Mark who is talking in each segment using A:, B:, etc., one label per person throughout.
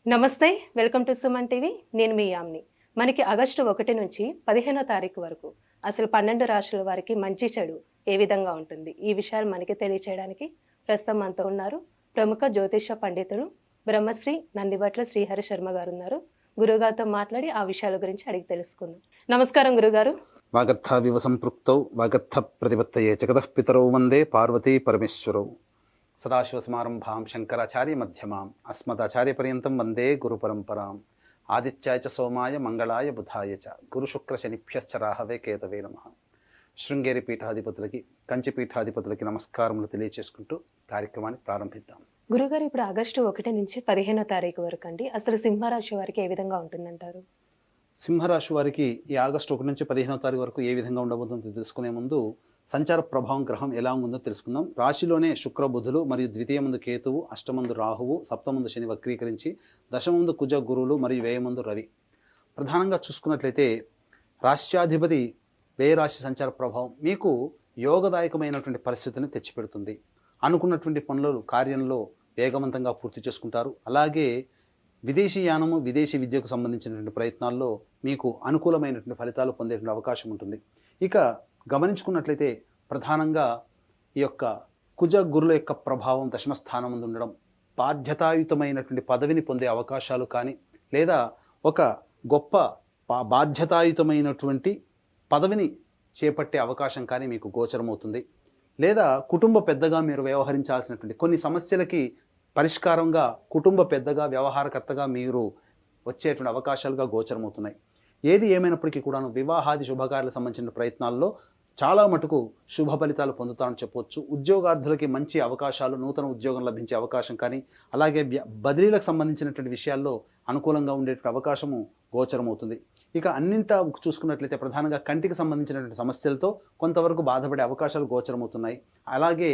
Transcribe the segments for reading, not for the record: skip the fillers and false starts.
A: నమస్తే, welcome to Suman TV. నేను మీ యామ్ని. మనకి ఆగస్టు 1 నుంచి 15వ తారీఖు వరకు అసలు 12 రాశుల వారికి మంచి చెడు ఏ విధంగా ఉంటుంది, ఈ విషయాలు మనకి తెలియచేయడానికి ప్రస్తుతం మనతో ఉన్నారు ప్రముఖ జ్యోతిష పండితులు బ్రహ్మశ్రీ నందిబట్ల శ్రీహరి శర్మ గారు ఉన్నారు. గురుగారితో మాట్లాడి ఆ విషయాల గురించి అడిగి తెలుసుకుందాం. నమస్కారం గురుగారు.
B: వాగర్థావివ సంపృక్తౌ వాగర్థ ప్రతిపత్తయే జగతః పితరౌ వందే పార్వతీ పరమేశ్వరౌ. సదాశివసమారంభాం శంకరాచార్య మధ్యమాం అస్మదాచార్యపర్యంతం వందే గురుపరంపరాం. ఆదిత్యాయ చ సోమాయ మంగళాయ బుధాయ చ గురుశుక్రశనిభ్యశ్చ రాహవే కేతవే నమః. శృంగేరి పీఠాధిపతులకి, కంచి పీఠాధిపతులకి నమస్కారములు తెలియచేసుకుంటూ కార్యక్రమాన్ని ప్రారంభిద్దాం.
A: గురుగారు, ఇప్పుడు ఆగస్టు 1 నుంచి 15వ తారీఖు వరకు అండి, అసలు సింహరాశి వారికి ఏ విధంగా ఉంటుందంటారు?
B: సింహరాశి వారికి ఈ ఆగస్టు 1 నుంచి 15వ తారీఖు వరకు ఏ విధంగా ఉండబోతుందో తెలుసుకునే ముందు సంచార ప్రభావం గ్రహం ఎలా ఉందో తెలుసుకుందాం. రాశిలోనే శుక్ర బుధులు మరియు ద్వితీయమందు కేతువు, అష్టమందు రాహువు, సప్తమందు శని వక్రీకరించి, దశమందు కుజ గురువులు మరియు వ్యయమందు రవి. ప్రధానంగా చూసుకున్నట్లయితే రాష్ట్రాధిపతి వ్యయ రాశి సంచార ప్రభావం మీకు యోగదాయకమైనటువంటి పరిస్థితిని తెచ్చిపెడుతుంది. అనుకున్నటువంటి పనులు కార్యంలో వేగవంతంగా పూర్తి చేసుకుంటారు. అలాగే విదేశీ యానము, విదేశీ విద్యకు సంబంధించినటువంటి ప్రయత్నాల్లో మీకు అనుకూలమైనటువంటి ఫలితాలు పొందేటువంటి అవకాశం ఉంటుంది. ఇక గమనించుకున్నట్లయితే ప్రధానంగా ఈ యొక్క కుజ గురుల యొక్క ప్రభావం దశమస్థానం ముందు ఉండడం, బాధ్యతాయుతమైనటువంటి పదవిని పొందే అవకాశాలు కానీ, లేదా ఒక గొప్ప బాధ్యతాయుతమైనటువంటి పదవిని చేపట్టే అవకాశం కానీ మీకు గోచరమవుతుంది. లేదా కుటుంబ పెద్దగా మీరు వ్యవహరించాల్సినటువంటి కొన్ని సమస్యలకి పరిష్కారంగా కుటుంబ పెద్దగా, వ్యవహారకర్తగా మీరు వచ్చేటువంటి అవకాశాలుగా గోచరమవుతున్నాయి. ఏది ఏమైనప్పటికీ కూడాను వివాహాది శుభకార్యాలకు సంబంధించిన ప్రయత్నాల్లో చాలా మటుకు శుభ ఫలితాలు పొందుతారని చెప్పవచ్చు. ఉద్యోగార్థులకి మంచి అవకాశాలు, నూతన ఉద్యోగం లభించే అవకాశం కానీ, అలాగే బదిలీలకు సంబంధించినటువంటి విషయాల్లో అనుకూలంగా ఉండేటువంటి అవకాశము గోచరమవుతుంది. ఇక అన్నింటా చూసుకున్నట్లయితే ప్రధానంగా కంటికి సంబంధించినటువంటి సమస్యలతో కొంతవరకు బాధపడే అవకాశాలు గోచరమవుతున్నాయి. అలాగే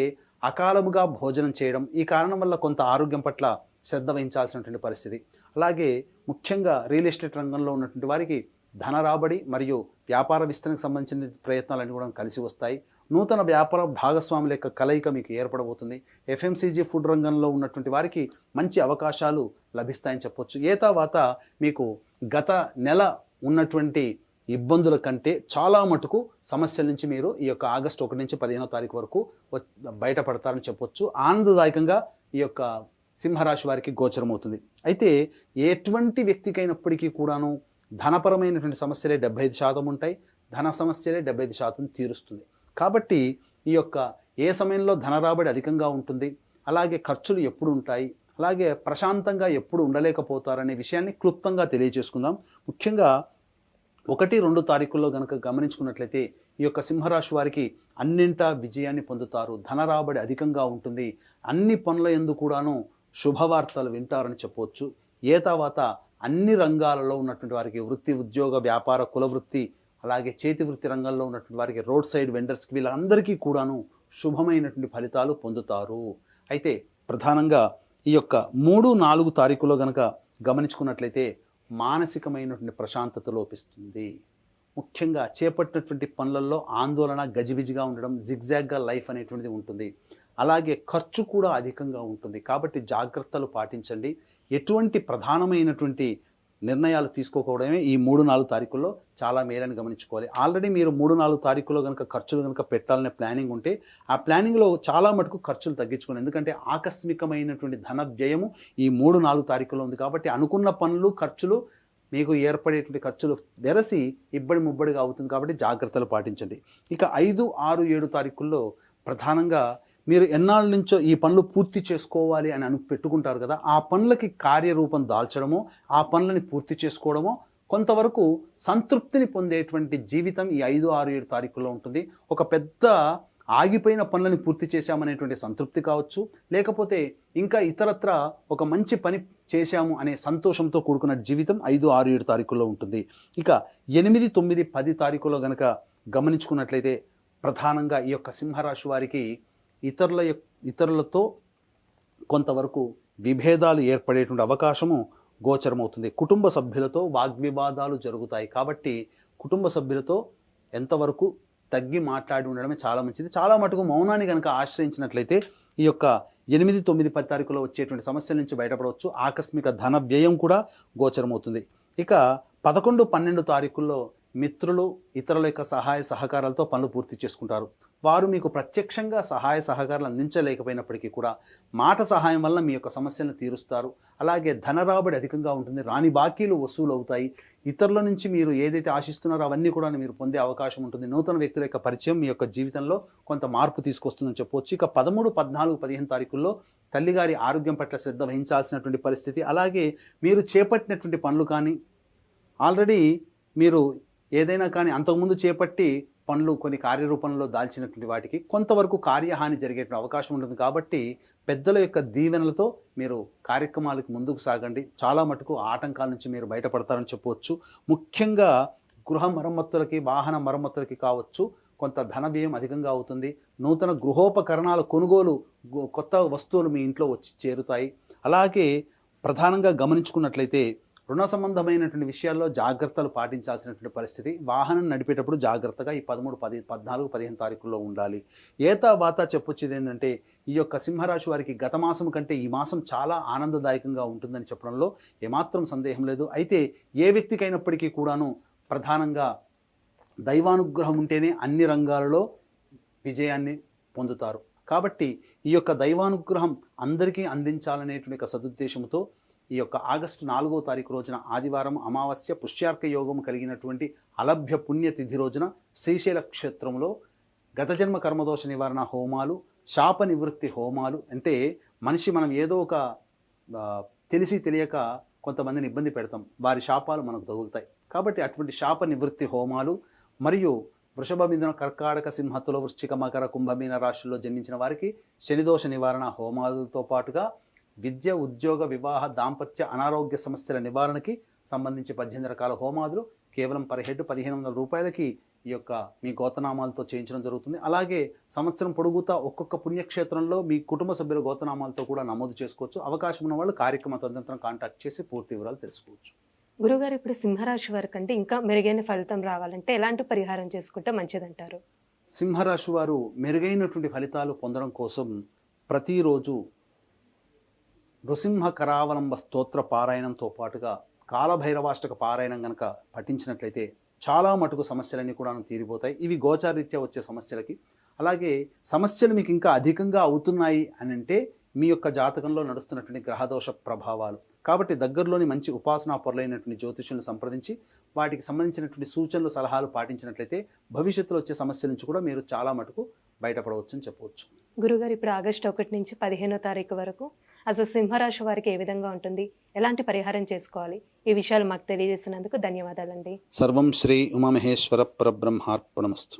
B: అకాలముగా భోజనం చేయడం, ఈ కారణం వల్ల కొంత ఆరోగ్యం పట్ల శ్రద్ధ వహించాల్సినటువంటి పరిస్థితి. అలాగే ముఖ్యంగా రియల్ ఎస్టేట్ రంగంలో ఉన్నటువంటి వారికి ధన రాబడి మరియు వ్యాపార విస్తరణకు సంబంధించిన ప్రయత్నాలన్నీ కూడా కలిసి వస్తాయి. నూతన వ్యాపార భాగస్వాముల యొక్క కలయిక మీకు ఏర్పడబోతుంది. ఎఫ్ఎంసీజీ ఫుడ్ రంగంలో ఉన్నటువంటి వారికి మంచి అవకాశాలు లభిస్తాయని చెప్పొచ్చు. తర్వాత మీకు గత నెల ఉన్నటువంటి ఇబ్బందుల కంటే చాలా మటుకు సమస్యల నుంచి మీరు ఈ యొక్క ఆగస్టు 1 నుంచి 15వ తారీఖు వరకు బయటపడతారని చెప్పొచ్చు. ఆనందదాయకంగా ఈ యొక్క సింహరాశి వారికి గోచరమవుతుంది. అయితే ఎటువంటి వ్యక్తికైనప్పటికీ కూడాను ధనపరమైనటువంటి సమస్యలే 75% ఉంటాయి. ధన సమస్యలే 75% తీరుస్తుంది. కాబట్టి ఈ యొక్క ఏ సమయంలో ధన రాబడి అధికంగా ఉంటుంది, అలాగే ఖర్చులు ఎప్పుడు ఉంటాయి, అలాగే ప్రశాంతంగా ఎప్పుడు ఉండలేకపోతారనే విషయాన్ని క్లుప్తంగా తెలియజేసుకుందాం. ముఖ్యంగా 1-2 తారీఖుల్లో కనుక గమనించుకున్నట్లయితే ఈ యొక్క సింహరాశి వారికి అన్నింటా విజయాన్ని పొందుతారు. ధన రాబడి అధికంగా ఉంటుంది. అన్ని పనుల యందు కూడాను శుభవార్తలు వింటారని చెప్పవచ్చు. తర్వాత అన్ని రంగాలలో ఉన్నటువంటి వారికి వృత్తి, ఉద్యోగ, వ్యాపార, కుల వృత్తి, అలాగే చేతి వృత్తి రంగంలో ఉన్నటువంటి వారికి రోడ్ సైడ్ వెండర్స్కి వీళ్ళందరికీ కూడాను శుభమైనటువంటి ఫలితాలు పొందుతారు. అయితే ప్రధానంగా ఈ యొక్క 3-4 తారీఖులో కనుక గమనించుకున్నట్లయితే మానసికమైనటువంటి ప్రశాంతత లోపిస్తుంది. ముఖ్యంగా చేపట్టినటువంటి పనులలో ఆందోళన, గజిబిజిగా ఉండడం, జిగ్జాగ్గా లైఫ్ అనేటువంటిది ఉంటుంది. అలాగే ఖర్చు కూడా అధికంగా ఉంటుంది. కాబట్టి జాగ్రత్తలు పాటించండి. ఎటువంటి ప్రధానమైనటువంటి నిర్ణయాలు తీసుకోకపోవడమే ఈ 3-4 తారీఖుల్లో చాలా మేలని గమనించుకోవాలి. ఆల్రెడీ మీరు 3-4 తారీఖుల్లో కనుక ఖర్చులు కనుక పెట్టాలనే ప్లానింగ్ ఉంటే ఆ ప్లానింగ్లో చాలా మటుకు ఖర్చులు తగ్గించుకోండి. ఎందుకంటే ఆకస్మికమైనటువంటి ధన వ్యయము ఈ 3-4 తారీఖుల్లో ఉంది. కాబట్టి అనుకున్న పనులు, ఖర్చులు, మీకు ఏర్పడేటువంటి ఖర్చులు వెరసి ఇబ్బడి ముబ్బడిగా అవుతుంది. కాబట్టి జాగ్రత్తలు పాటించండి. ఇక 5, 6, 7 తారీఖుల్లో ప్రధానంగా మీరు ఎన్నాళ్ళ నుంచో ఈ పనులు పూర్తి చేసుకోవాలి అని పెట్టుకుంటారు కదా, ఆ పనులకి కార్యరూపం దాల్చడమో, ఆ పనులని పూర్తి చేసుకోవడమో, కొంతవరకు సంతృప్తిని పొందేటువంటి జీవితం ఈ 5, 6, 7 తారీఖుల్లో ఉంటుంది. ఒక పెద్ద ఆగిపోయిన పనులని పూర్తి చేశామనేటువంటి సంతృప్తి కావచ్చు, లేకపోతే ఇంకా ఇతరత్ర ఒక మంచి పని చేశాము అనే సంతోషంతో కూడుకున్న జీవితం 5, 6, 7 తారీఖుల్లో ఉంటుంది. ఇక 8, 9, 10 తారీఖుల్లో కనుక గమనించుకున్నట్లయితే ప్రధానంగా ఈ యొక్క సింహరాశి వారికి ఇతరులతో కొంతవరకు విభేదాలు ఏర్పడేటువంటి అవకాశము గోచరమవుతుంది. కుటుంబ సభ్యులతో వాగ్వివాదాలు జరుగుతాయి. కాబట్టి కుటుంబ సభ్యులతో ఎంతవరకు తగ్గి మాట్లాడి ఉండడమే చాలా మంచిది. చాలా మటుకు మౌనాన్ని కనుక ఆశ్రయించినట్లయితే ఈ యొక్క 8, 9, 10 తారీఖులో వచ్చేటువంటి సమస్యల నుంచి బయటపడవచ్చు. ఆకస్మిక ధన వ్యయం కూడా గోచరమవుతుంది. ఇక 11, 12 తారీఖుల్లో మిత్రులు, ఇతరుల యొక్క సహాయ సహకారాలతో పనులు పూర్తి చేసుకుంటారు. వారు మీకు ప్రత్యక్షంగా సహాయ సహకారాలు అందించలేకపోయినప్పటికీ కూడా మాట సహాయం వల్ల మీ యొక్క సమస్యలను తీరుస్తారు. అలాగే ధన రాబడి అధికంగా ఉంటుంది. రాని బాకీలు వసూలు అవుతాయి. ఇతరుల నుంచి మీరు ఏదైతే ఆశిస్తున్నారో అవన్నీ కూడా మీరు పొందే అవకాశం ఉంటుంది. నూతన వ్యక్తుల యొక్క పరిచయం మీ యొక్క జీవితంలో కొంత మార్పు తీసుకొస్తుందని చెప్పవచ్చు. ఇక 13, 14, 15 తారీఖుల్లో తల్లిగారి ఆరోగ్యం పట్ల శ్రద్ధ వహించాల్సినటువంటి పరిస్థితి. అలాగే మీరు చేపట్టినటువంటి పనులు కానీ, ఆల్రెడీ మీరు ఏదైనా కానీ అంతకుముందు చేపట్టి పనులు కొన్ని కార్యరూపంలో దాల్చినటువంటి వాటికి కొంతవరకు కార్యహాని జరిగే అవకాశం ఉంటుంది. కాబట్టి పెద్దల యొక్క దీవెనలతో మీరు కార్యక్రమాలకు ముందుకు సాగండి. చాలా మటుకు ఆటంకాల నుంచి మీరు బయటపడతారని చెప్పవచ్చు. ముఖ్యంగా గృహ మరమ్మతులకి, వాహన మరమ్మతులకి కావచ్చు కొంత ధన వ్యయం అధికంగా అవుతుంది. నూతన గృహోపకరణాల కొనుగోలు, కొత్త వస్తువులు మీ ఇంట్లో వచ్చి చేరుతాయి. అలాగే ప్రధానంగా గమనించుకున్నట్లయితే రుణ సంబంధమైనటువంటి విషయాల్లో జాగ్రత్తలు పాటించాల్సినటువంటి పరిస్థితి. వాహనం నడిపేటప్పుడు జాగ్రత్తగా ఈ 13, 14, 15 తారీఖుల్లో ఉండాలి. ఏతావాత చెప్పొచ్చేది ఏంటంటే ఈ యొక్క సింహరాశి వారికి గత మాసం కంటే ఈ మాసం చాలా ఆనందదాయకంగా ఉంటుందని చెప్పడంలో ఏమాత్రం సందేహం లేదు. అయితే ఏ వ్యక్తికైనప్పటికీ కూడాను ప్రధానంగా దైవానుగ్రహం ఉంటేనే అన్ని రంగాలలో విజయాన్ని పొందుతారు. కాబట్టి ఈ యొక్క దైవానుగ్రహం అందరికీ అందించాలనేటువంటి ఒక సదుద్దేశంతో ఈ యొక్క ఆగస్టు 4వ తారీఖు రోజున ఆదివారం అమావాస్య పుష్యార్క యోగం కలిగినటువంటి అలభ్య పుణ్యతిథి రోజున శ్రీశైల క్షేత్రంలో గత జన్మ కర్మదోష నివారణ హోమాలు, శాప నివృత్తి హోమాలు, అంటే మనం ఏదో ఒక తెలిసి తెలియక కొంతమందిని ఇబ్బంది పెడతాం, వారి శాపాలు మనకు తగులుతాయి. కాబట్టి అటువంటి శాప నివృత్తి హోమాలు మరియు వృషభ, మిథున, కర్కాటక, సింహతుల, వృశ్చిక, మకర, కుంభమీన రాశుల్లో జన్మించిన వారికి శనిదోష నివారణ హోమాలతో పాటుగా విద్య, ఉద్యోగ, వివాహ, దాంపత్య, అనారోగ్య సమస్యల నివారణకి సంబంధించి 18 రకాల హోమాదులు కేవలం పర్ హెడ్ 1500 రూపాయలకి ఈ యొక్క మీ గోతనామాలతో చేయించడం జరుగుతుంది. అలాగే సంవత్సరం పొడుగుతా ఒక్కొక్క పుణ్యక్షేత్రంలో మీ కుటుంబ సభ్యుల గోతనామాలతో కూడా నమోదు చేసుకోవచ్చు. అవకాశం ఉన్న వాళ్ళు కార్యక్రమ తదనంతరం కాంటాక్ట్ చేసి పూర్తి వివరాలు తెలుసుకోవచ్చు.
A: గురుగారు, ఇప్పుడు సింహరాశి వారి కంటే ఇంకా మెరుగైన ఫలితం రావాలంటే ఎలాంటి పరిహారం చేసుకుంటే మంచిదంటారు?
B: సింహరాశి వారు మెరుగైనటువంటి ఫలితాలు పొందడం కోసం ప్రతిరోజు నృసింహ కరావలంబ స్తోత్ర పారాయణంతో పాటుగా కాలభైరవాష్టక పారాయణం కనుక పఠించినట్లయితే చాలా మటుకు సమస్యలన్నీ కూడా తీరిపోతాయి. ఇవి గోచారీత్యా వచ్చే సమస్యలకి. అలాగే సమస్యలు మీకు ఇంకా అధికంగా అవుతున్నాయి అని అంటే మీ యొక్క జాతకంలో నడుస్తున్నటువంటి గ్రహదోష ప్రభావాలు. కాబట్టి దగ్గరలోని మంచి ఉపాసనా పరులైనటువంటి జ్యోతిష్యులను సంప్రదించి వాటికి సంబంధించినటువంటి సూచనలు, సలహాలు పాటించినట్లయితే భవిష్యత్తులో వచ్చే సమస్యల నుంచి కూడా మీరు చాలా మటుకు బయటపడవచ్చు అని చెప్పవచ్చు.
A: గురుగారు, ఇప్పుడు ఆగస్టు 1 నుంచి 15వ తారీఖు వరకు అసలు సింహరాశి వారికి ఏ విధంగా ఉంటుంది, ఎలాంటి పరిహారం చేసుకోవాలి, ఈ విషయాలు మాకు తెలియజేసినందుకు ధన్యవాదాలండి.
B: సర్వం శ్రీ ఉమామహేశ్వర పరబ్రహ్మార్పణమస్తు.